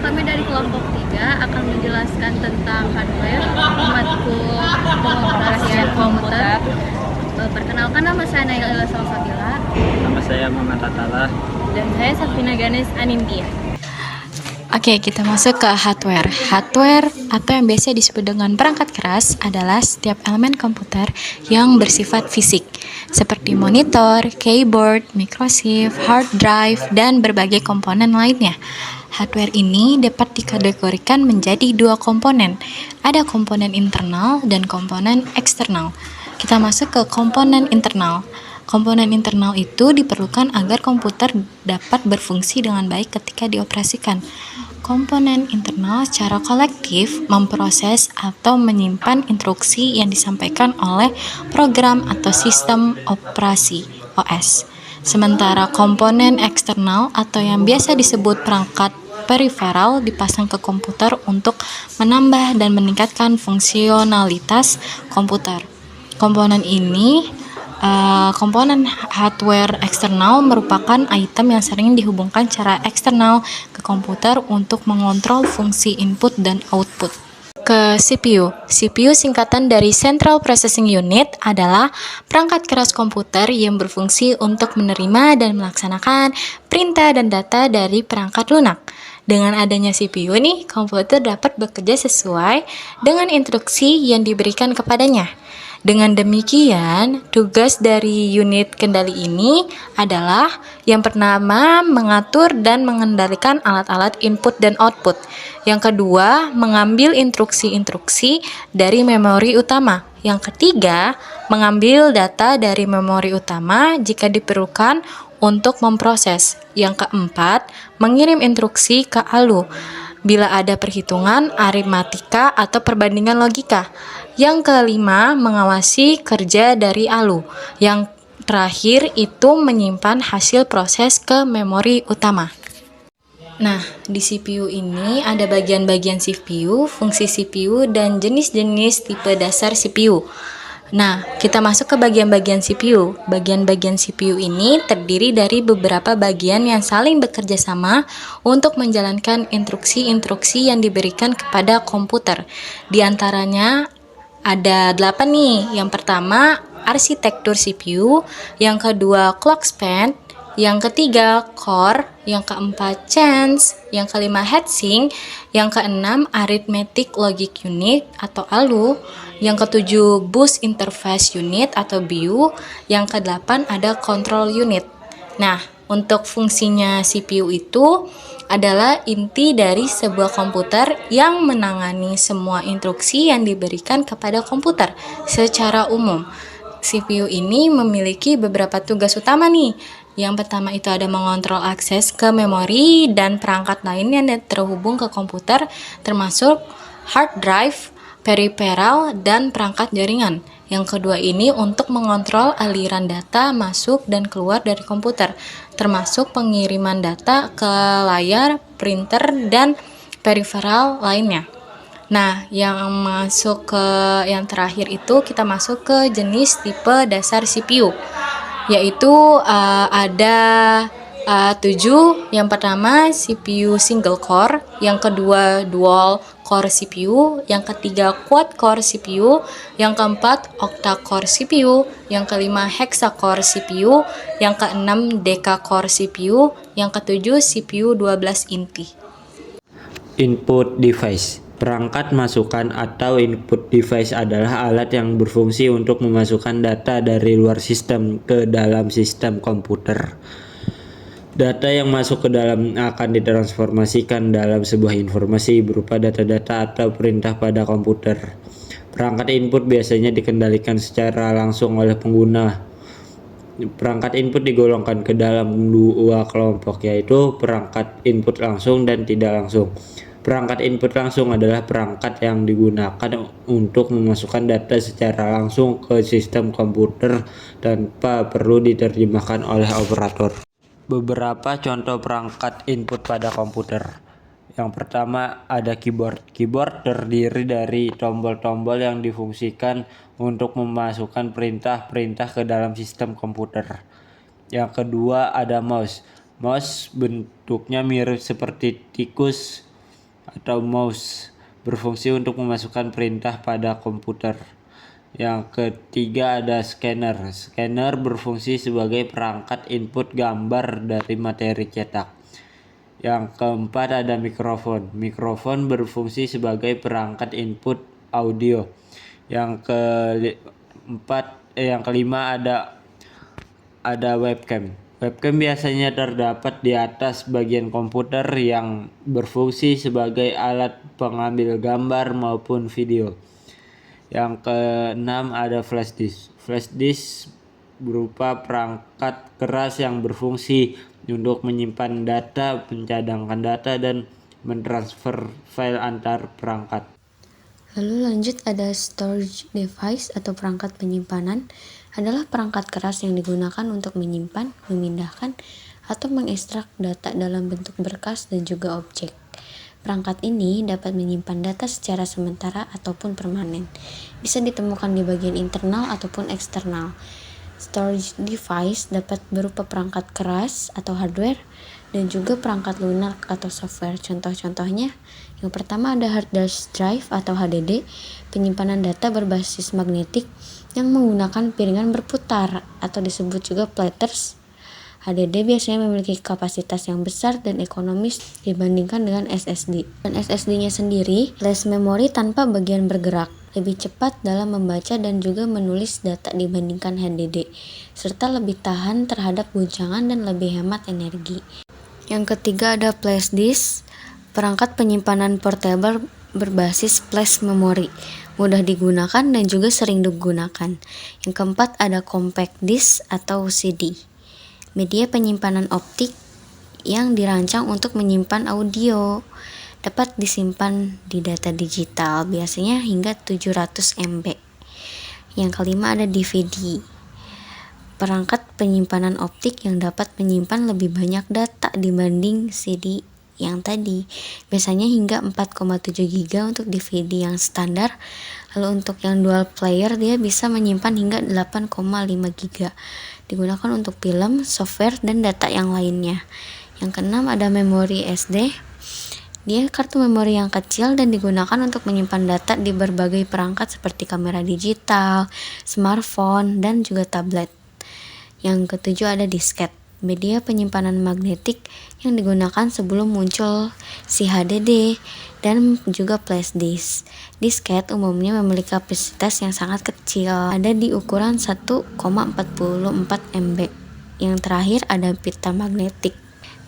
kami dari kelompok 3 akan menjelaskan tentang hardware matkul pengoperasian komputer. Perkenalkan, nama saya Naila Salsabila. Nama saya Muhammad Atala. Dan saya Safina Ganes Anindya. Oke, kita masuk ke hardware. Hardware atau yang biasa disebut dengan perangkat keras adalah setiap elemen komputer yang bersifat fisik, seperti monitor, keyboard, microchip, hard drive, dan berbagai komponen lainnya. Hardware ini dapat dikategorikan menjadi dua komponen. Ada komponen internal dan komponen eksternal. Kita masuk ke komponen internal. Komponen internal itu diperlukan agar komputer dapat berfungsi dengan baik ketika dioperasikan. Komponen internal secara kolektif memproses atau menyimpan instruksi yang disampaikan oleh program atau sistem operasi (OS). Sementara komponen eksternal atau yang biasa disebut perangkat periferal dipasang ke komputer untuk menambah dan meningkatkan fungsionalitas komputer. Komponen hardware eksternal merupakan item yang sering dihubungkan secara eksternal ke komputer untuk mengontrol fungsi input dan output. Ke CPU. CPU singkatan dari Central Processing Unit adalah perangkat keras komputer yang berfungsi untuk menerima dan melaksanakan perintah dan data dari perangkat lunak. Dengan adanya CPU nih, komputer dapat bekerja sesuai dengan instruksi yang diberikan kepadanya. Dengan demikian, tugas dari unit kendali ini adalah yang pertama, mengatur dan mengendalikan alat-alat input dan output. Yang kedua, mengambil instruksi-instruksi dari memori utama. Yang ketiga, mengambil data dari memori utama jika diperlukan untuk memproses. Yang keempat, mengirim instruksi ke ALU bila ada perhitungan, aritmatika, atau perbandingan logika. Yang kelima, mengawasi kerja dari ALU. Yang terakhir itu menyimpan hasil proses ke memori utama. Nah, di CPU ini ada bagian-bagian CPU, fungsi CPU, dan jenis-jenis tipe dasar CPU. Nah, kita masuk ke bagian-bagian CPU. Bagian-bagian CPU ini terdiri dari beberapa bagian yang saling bekerja sama untuk menjalankan instruksi-instruksi yang diberikan kepada komputer. Di antaranya ada 8 nih. Yang pertama, arsitektur CPU. Yang kedua, clock span. Yang ketiga, core. Yang keempat, chance. Yang kelima, heatsink. Yang keenam, arithmetic logic unit atau ALU. Yang ketujuh, bus interface unit atau BU. Yang kedelapan, ada control unit. Nah, untuk fungsinya CPU itu adalah inti dari sebuah komputer yang menangani semua instruksi yang diberikan kepada komputer secara umum. CPU ini memiliki beberapa tugas utama nih. Yang pertama itu ada mengontrol akses ke memori dan perangkat lain yang terhubung ke komputer, termasuk hard drive, peripheral, dan perangkat jaringan. Yang kedua ini untuk mengontrol aliran data masuk dan keluar dari komputer, termasuk pengiriman data ke layar, printer, dan peripheral lainnya. Nah, yang terakhir itu kita masuk ke jenis tipe dasar CPU, yaitu ada 7. Yang pertama CPU single core, yang kedua dual core CPU, yang ketiga quad core CPU, yang keempat octa core CPU, yang kelima hexa core CPU, yang keenam deca core CPU, yang ketujuh CPU 12 inti. Input device. Perangkat masukan atau input device adalah alat yang berfungsi untuk memasukkan data dari luar sistem ke dalam sistem komputer. Data yang masuk ke dalam akan ditransformasikan dalam sebuah informasi berupa data-data atau perintah pada komputer. Perangkat input biasanya dikendalikan secara langsung oleh pengguna. Perangkat input digolongkan ke dalam dua kelompok, yaitu perangkat input langsung dan tidak langsung. Perangkat input langsung adalah perangkat yang digunakan untuk memasukkan data secara langsung ke sistem komputer tanpa perlu diterjemahkan oleh operator. Beberapa contoh perangkat input pada komputer. Yang pertama ada keyboard. Keyboard terdiri dari tombol-tombol yang difungsikan untuk memasukkan perintah-perintah ke dalam sistem komputer. Yang kedua ada mouse. Mouse bentuknya mirip seperti tikus atau mouse berfungsi untuk memasukkan perintah pada komputer. Yang ketiga ada scanner. Scanner berfungsi sebagai perangkat input gambar dari materi cetak. Yang keempat ada mikrofon. Mikrofon berfungsi sebagai perangkat input audio. Yang kelima ada webcam. Webcam biasanya terdapat di atas bagian komputer yang berfungsi sebagai alat pengambil gambar maupun video. Yang keenam ada flash disk. Flash disk berupa perangkat keras yang berfungsi untuk menyimpan data, mencadangkan data, dan mentransfer file antar perangkat. Lalu lanjut ada storage device atau perangkat penyimpanan, adalah perangkat keras yang digunakan untuk menyimpan, memindahkan, atau mengekstrak data dalam bentuk berkas dan juga objek. Perangkat ini dapat menyimpan data secara sementara ataupun permanen. Bisa ditemukan di bagian internal ataupun eksternal. Storage device dapat berupa perangkat keras atau hardware dan juga perangkat lunak atau software. Contoh-contohnya, yang pertama ada hard disk drive atau HDD, penyimpanan data berbasis magnetik yang menggunakan piringan berputar atau disebut juga platters. HDD biasanya memiliki kapasitas yang besar dan ekonomis dibandingkan dengan SSD. Dan SSD-nya sendiri, flash memory tanpa bagian bergerak, lebih cepat dalam membaca dan juga menulis data dibandingkan HDD, serta lebih tahan terhadap guncangan dan lebih hemat energi. Yang ketiga ada flash disk, perangkat penyimpanan portable berbasis flash memory, mudah digunakan dan juga sering digunakan. Yang keempat ada compact disk atau CD. Media penyimpanan optik yang dirancang untuk menyimpan audio, dapat disimpan di data digital, biasanya hingga 700 MB. Yang kelima ada DVD. Perangkat penyimpanan optik yang dapat menyimpan lebih banyak data dibanding CD yang tadi, biasanya hingga 4,7 GB untuk DVD yang standar. Lalu untuk yang dual player dia bisa menyimpan hingga 8,5 GB. Digunakan untuk film, software, dan data yang lainnya. Yang keenam ada memori SD. Dia kartu memori yang kecil dan digunakan untuk menyimpan data di berbagai perangkat seperti kamera digital, smartphone, dan juga tablet. Yang ketujuh ada disket. Media penyimpanan magnetik yang digunakan sebelum muncul si HDD dan juga flash disk. Disket umumnya memiliki kapasitas yang sangat kecil, ada di ukuran 1,44 MB. Yang terakhir ada pita magnetik.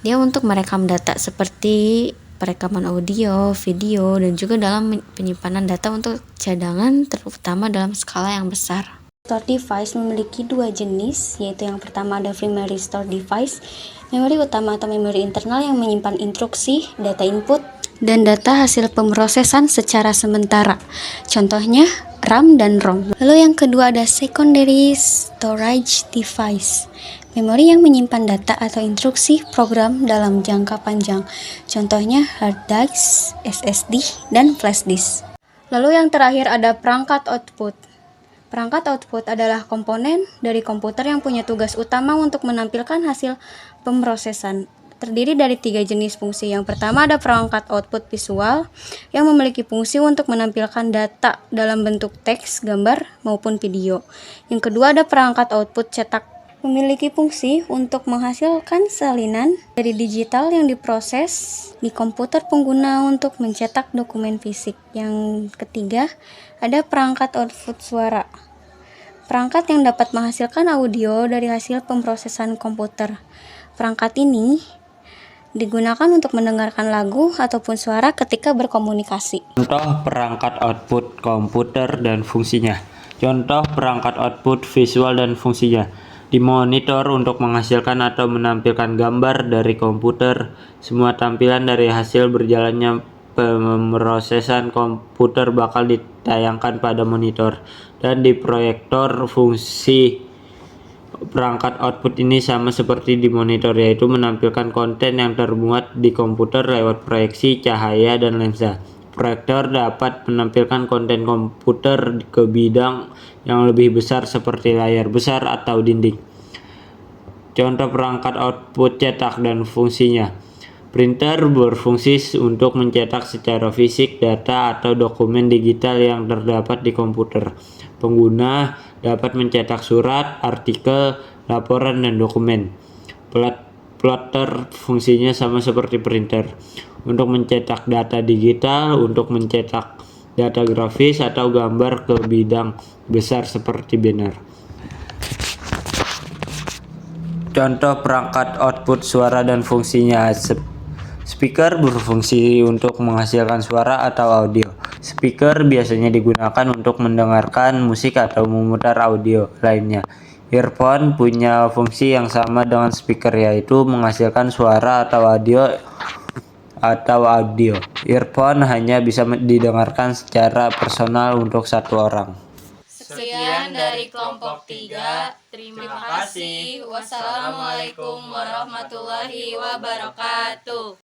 Dia untuk merekam data seperti perekaman audio, video, dan juga dalam penyimpanan data untuk cadangan, terutama dalam skala yang besar. Store device memiliki dua jenis, yaitu yang pertama ada primary store device, memori utama atau memori internal yang menyimpan instruksi, data input, dan data hasil pemrosesan secara sementara. Contohnya RAM dan ROM. Lalu yang kedua ada secondary storage device, memori yang menyimpan data atau instruksi program dalam jangka panjang. Contohnya hard disk, SSD, dan flash disk. Lalu yang terakhir ada perangkat output. Perangkat output adalah komponen dari komputer yang punya tugas utama untuk menampilkan hasil pemrosesan. Terdiri dari 3 jenis fungsi. Yang pertama ada perangkat output visual yang memiliki fungsi untuk menampilkan data dalam bentuk teks, gambar, maupun video. Yang kedua ada perangkat output cetak, memiliki fungsi untuk menghasilkan salinan dari digital yang diproses di komputer pengguna untuk mencetak dokumen fisik. Yang ketiga ada perangkat output suara, perangkat yang dapat menghasilkan audio dari hasil pemrosesan komputer. Perangkat ini digunakan untuk mendengarkan lagu ataupun suara ketika berkomunikasi. Contoh perangkat output komputer dan fungsinya. Contoh perangkat output visual dan fungsinya. Di monitor untuk menghasilkan atau menampilkan gambar dari komputer. Semua tampilan dari hasil berjalannya pemrosesan komputer bakal ditayangkan pada monitor. Dan di proyektor, fungsi perangkat output ini sama seperti di monitor, yaitu menampilkan konten yang termuat di komputer lewat proyeksi cahaya dan lensa. Proyektor dapat menampilkan konten komputer ke bidang yang lebih besar seperti layar besar atau dinding. Contoh perangkat output cetak dan fungsinya. Printer berfungsi untuk mencetak secara fisik data atau dokumen digital yang terdapat di komputer. Pengguna dapat mencetak surat, artikel, laporan, dan dokumen. Plotter fungsinya sama seperti printer, untuk mencetak data digital, untuk mencetak data grafis atau gambar ke bidang besar seperti banner. Contoh perangkat output suara dan fungsinya. Speaker berfungsi untuk menghasilkan suara atau audio. Speaker biasanya digunakan untuk mendengarkan musik atau memutar audio lainnya. Earphone punya fungsi yang sama dengan speaker, yaitu menghasilkan suara atau audio. Earphone hanya bisa didengarkan secara personal untuk satu orang. Sekian dari kelompok 3. Terima kasih. Wassalamualaikum warahmatullahi wabarakatuh.